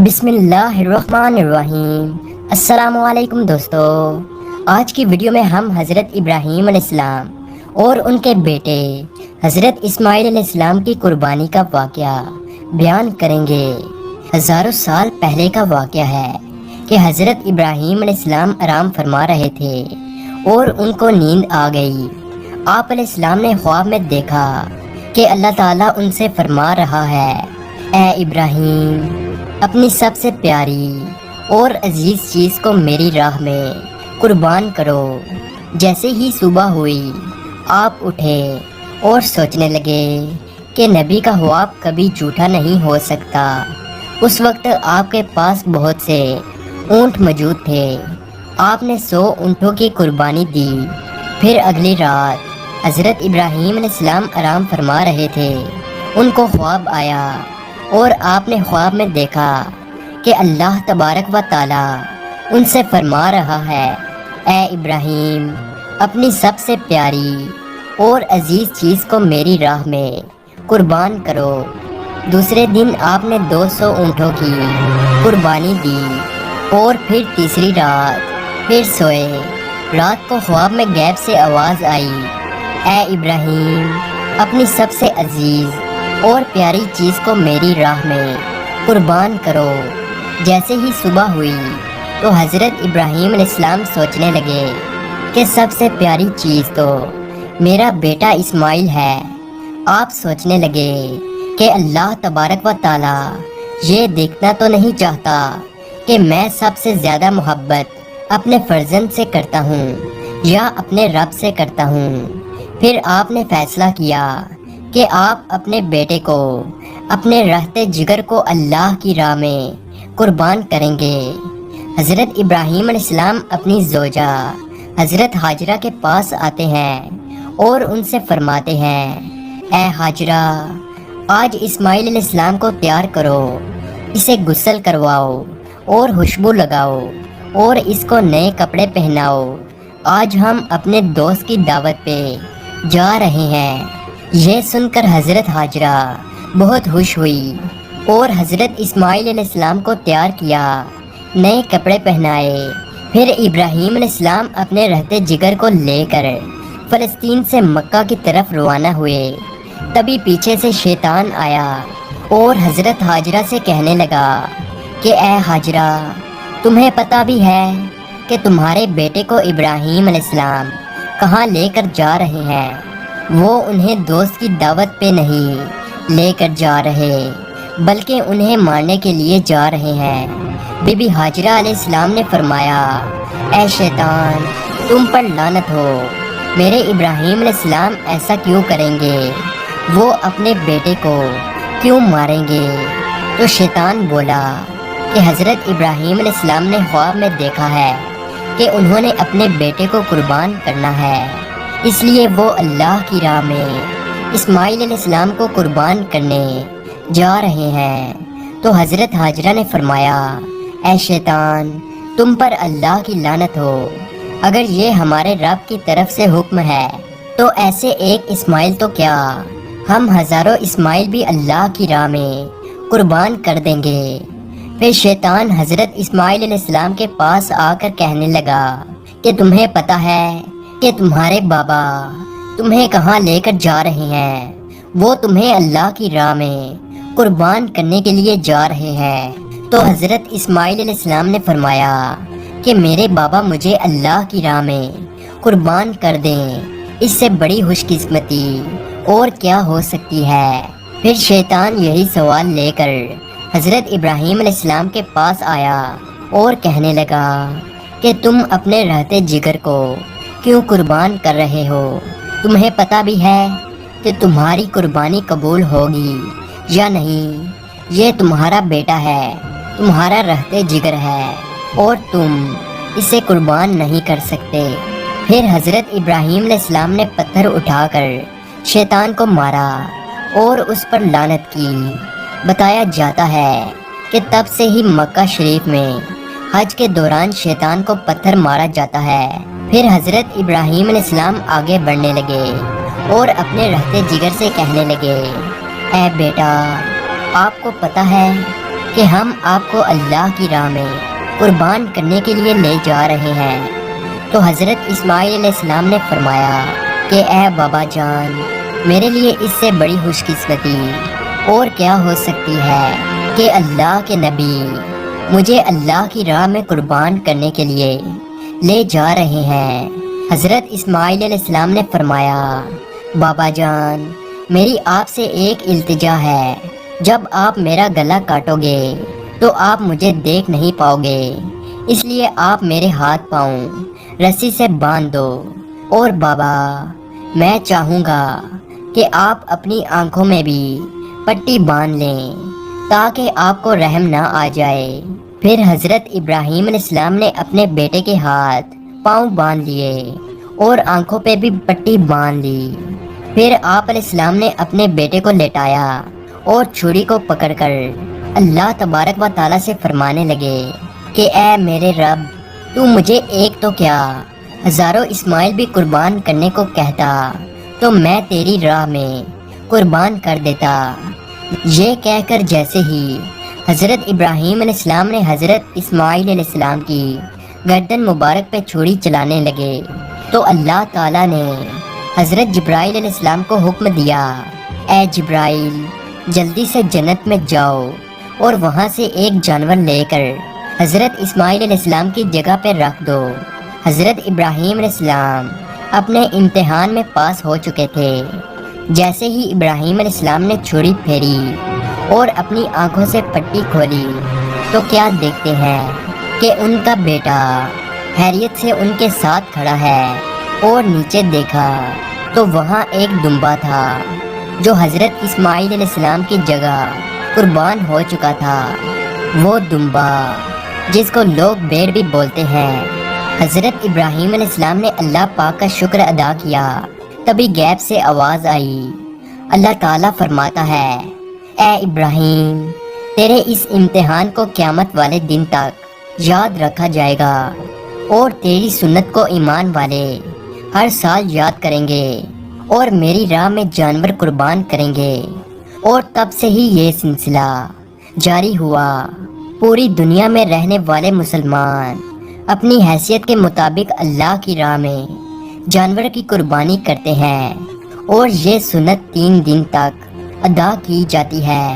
بسم اللہ الرحمن الرحیم۔ السلام علیکم دوستو، آج کی ویڈیو میں ہم حضرت ابراہیم علیہ السلام اور ان کے بیٹے حضرت اسماعیل علیہ السلام کی قربانی کا واقعہ بیان کریں گے۔ ہزاروں سال پہلے کا واقعہ ہے کہ حضرت ابراہیم علیہ السلام آرام فرما رہے تھے اور ان کو نیند آ گئی۔ آپ علیہ السلام نے خواب میں دیکھا کہ اللہ تعالیٰ ان سے فرما رہا ہے، اے ابراہیم، اپنی سب سے پیاری اور عزیز چیز کو میری راہ میں قربان کرو۔ جیسے ہی صبح ہوئی آپ اٹھے اور سوچنے لگے کہ نبی کا خواب کبھی جھوٹا نہیں ہو سکتا۔ اس وقت آپ کے پاس بہت سے اونٹ موجود تھے۔ آپ نے 100 اونٹوں کی قربانی دی۔ پھر اگلی رات حضرت ابراہیم علیہ السلام آرام فرما رہے تھے۔ ان کو خواب آیا اور آپ نے خواب میں دیکھا کہ اللہ تبارک و تعالی ان سے فرما رہا ہے، اے ابراہیم، اپنی سب سے پیاری اور عزیز چیز کو میری راہ میں قربان کرو۔ دوسرے دن آپ نے 200 اونٹوں کی قربانی دی اور پھر تیسری رات پھر سوئے۔ رات کو خواب میں غیب سے آواز آئی، اے ابراہیم، اپنی سب سے عزیز اور پیاری چیز کو میری راہ میں قربان کرو۔ جیسے ہی صبح ہوئی تو حضرت ابراہیم علیہ السلام سوچنے لگے کہ سب سے پیاری چیز تو میرا بیٹا اسماعیل ہے۔ آپ سوچنے لگے کہ اللہ تبارک و تعالی یہ دیکھنا تو نہیں چاہتا کہ میں سب سے زیادہ محبت اپنے فرزند سے کرتا ہوں یا اپنے رب سے کرتا ہوں۔ پھر آپ نے فیصلہ کیا کہ آپ اپنے بیٹے کو، اپنے رہتے جگر کو اللہ کی راہ میں قربان کریں گے۔ حضرت ابراہیم علیہ السلام اپنی زوجہ حضرت ہاجرہ کے پاس آتے ہیں اور ان سے فرماتے ہیں، اے ہاجرہ، آج اسماعیل علیہ السلام کو تیار کرو، اسے غسل کرواؤ اور خوشبو لگاؤ اور اس کو نئے کپڑے پہناؤ۔ آج ہم اپنے دوست کی دعوت پہ جا رہے ہیں۔ یہ سن کر حضرت ہاجرہ بہت خوش ہوئی اور حضرت اسماعیل علیہ السلام کو تیار کیا، نئے کپڑے پہنائے۔ پھر ابراہیم علیہ السلام اپنے رہتے جگر کو لے کر فلسطین سے مکہ کی طرف روانہ ہوئے۔ تبھی پیچھے سے شیطان آیا اور حضرت ہاجرہ سے کہنے لگا کہ اے ہاجرہ، تمہیں پتہ بھی ہے کہ تمہارے بیٹے کو ابراہیم علیہ السلام کہاں لے کر جا رہے ہیں؟ وہ انہیں دوست کی دعوت پہ نہیں لے کر جا رہے بلکہ انہیں مارنے کے لیے جا رہے ہیں۔ بی بی ہاجرہ علیہ السلام نے فرمایا، اے شیطان، تم پر لعنت ہو، میرے ابراہیم علیہ السلام ایسا کیوں کریں گے؟ وہ اپنے بیٹے کو کیوں ماریں گے؟ تو شیطان بولا کہ حضرت ابراہیم علیہ السلام نے خواب میں دیکھا ہے کہ انہوں نے اپنے بیٹے کو قربان کرنا ہے، اس لیے وہ اللہ کی راہ میں اسماعیل علیہ السلام کو قربان کرنے جا رہے ہیں۔ تو حضرت ہاجرہ نے فرمایا، اے شیطان، تم پر اللہ کی لعنت ہو، اگر یہ ہمارے رب کی طرف سے حکم ہے تو ایسے ایک اسماعیل تو کیا، ہم ہزاروں اسماعیل بھی اللہ کی راہ میں قربان کر دیں گے۔ پھر شیطان حضرت اسماعیل علیہ السلام کے پاس آ کر کہنے لگا کہ تمہیں پتہ ہے کہ تمہارے بابا تمہیں کہاں لے کر جا رہے ہیں؟ وہ تمہیں اللہ کی راہ میں قربان کرنے کے لیے جا رہے ہیں۔ تو حضرت اسماعیل علیہ السلام نے فرمایا کہ میرے بابا مجھے اللہ کی راہ میں قربان کر دیں، اس سے بڑی خوش قسمتی اور کیا ہو سکتی ہے۔ پھر شیطان یہی سوال لے کر حضرت ابراہیم علیہ السلام کے پاس آیا اور کہنے لگا کہ تم اپنے رہتے جگر کو کیوں قربان کر رہے ہو؟ تمہیں پتہ بھی ہے کہ تمہاری قربانی قبول ہوگی یا نہیں؟ یہ تمہارا بیٹا ہے، تمہارا رہتے جگر ہے اور تم اسے قربان نہیں کر سکتے۔ پھر حضرت ابراہیم علیہ السلام نے پتھر اٹھا کر شیطان کو مارا اور اس پر لعنت کی۔ بتایا جاتا ہے کہ تب سے ہی مکہ شریف میں حج کے دوران شیطان کو پتھر مارا جاتا ہے۔ پھر حضرت ابراہیم علیہ السلام آگے بڑھنے لگے اور اپنے رہتے جگر سے کہنے لگے، اے بیٹا، آپ کو پتہ ہے کہ ہم آپ کو اللہ کی راہ میں قربان کرنے کے لیے لے جا رہے ہیں۔ تو حضرت اسماعیل علیہ السلام نے فرمایا کہ اے بابا جان، میرے لیے اس سے بڑی خوش قسمتی اور کیا ہو سکتی ہے کہ اللہ کے نبی مجھے اللہ کی راہ میں قربان کرنے کے لیے لے جا رہے ہیں۔ حضرت اسماعیل علیہ السلام نے فرمایا، بابا جان، میری آپ سے ایک التجا ہے، جب آپ میرا گلا کاٹو گے تو آپ مجھے دیکھ نہیں پاؤ گے، اس لیے آپ میرے ہاتھ پاؤں رسی سے باندھ دو۔ اور بابا، میں چاہوں گا کہ آپ اپنی آنکھوں میں بھی پٹی باندھ لیں تاکہ آپ کو رحم نہ آ جائے۔ پھر حضرت ابراہیم علیہ السلام نے اپنے بیٹے کے ہاتھ پاؤں باندھ لیے اور آنکھوں پہ بھی پٹی باندھ لی۔ پھر آپ علیہ السلام نے اپنے بیٹے کو لٹایا اور چھری کو پکڑ کر اللہ تبارک و تعالیٰ سے فرمانے لگے کہ اے میرے رب، تو مجھے ایک تو کیا ہزاروں اسماعیل بھی قربان کرنے کو کہتا تو میں تیری راہ میں قربان کر دیتا۔ یہ کہہ کر جیسے ہی حضرت ابراہیم علیہ السلام نے حضرت اسماعیل علیہ السلام کی گردن مبارک پہ چھری چلانے لگے تو اللہ تعالیٰ نے حضرت جبرائیل علیہ السلام کو حکم دیا، اے جبرائیل، جلدی سے جنت میں جاؤ اور وہاں سے ایک جانور لے کر حضرت اسماعیل علیہ السلام کی جگہ پہ رکھ دو۔ حضرت ابراہیم علیہ السلام اپنے امتحان میں پاس ہو چکے تھے۔ جیسے ہی ابراہیم علیہ السلام نے چھری پھیری اور اپنی آنکھوں سے پٹی کھولی تو کیا دیکھتے ہیں کہ ان کا بیٹا خیریت سے ان کے ساتھ کھڑا ہے، اور نیچے دیکھا تو وہاں ایک دمبا تھا جو حضرت اسماعیل علیہ السلام کی جگہ قربان ہو چکا تھا۔ وہ دمبا جس کو لوگ بھیڑ بھی بولتے ہیں۔ حضرت ابراہیم علیہ السلام نے اللہ پاک کا شکر ادا کیا، تبھی غیب سے آواز آئی۔ اللہ تعالیٰ فرماتا ہے، اے ابراہیم، تیرے اس امتحان کو قیامت والے دن تک یاد رکھا جائے گا، اور تیری سنت کو ایمان والے ہر سال یاد کریں گے اور میری راہ میں جانور قربان کریں گے۔ اور تب سے ہی یہ سلسلہ جاری ہوا۔ پوری دنیا میں رہنے والے مسلمان اپنی حیثیت کے مطابق اللہ کی راہ میں جانور کی قربانی کرتے ہیں، اور یہ سنت 3 دن تک ادا کی جاتی ہے۔